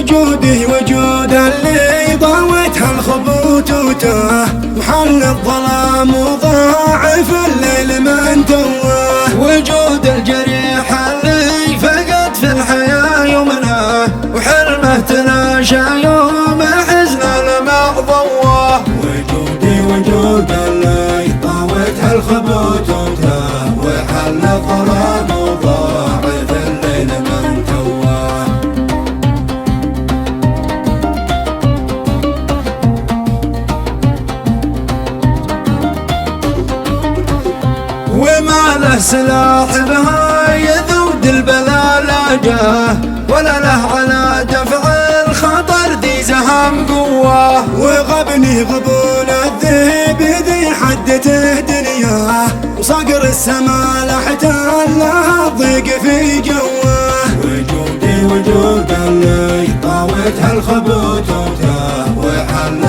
وجودي وجود اللي ضاوت هالخبوت وتاه، وحل الظلام وضاعف الليل من تواه. وجود الجريح اللي فقد في الحياة يمناه، وحلمه تلاشى يوم حزن المعضواه. وجودي وجود اللي ضاوت هالخبوت وتاه، وحل الظلام وضاعف الليل من تواه. وما له سلاح بها يذود البلا لا جاه، ولا له على دفع الخطر ذي زهم قواه. وغبني غبون الذهب ذي حدته دنياه، وصقر السما لحتى لا ضيق في جواه. وجودي وجود اللي طاوت هالخبوت وتاه، وحل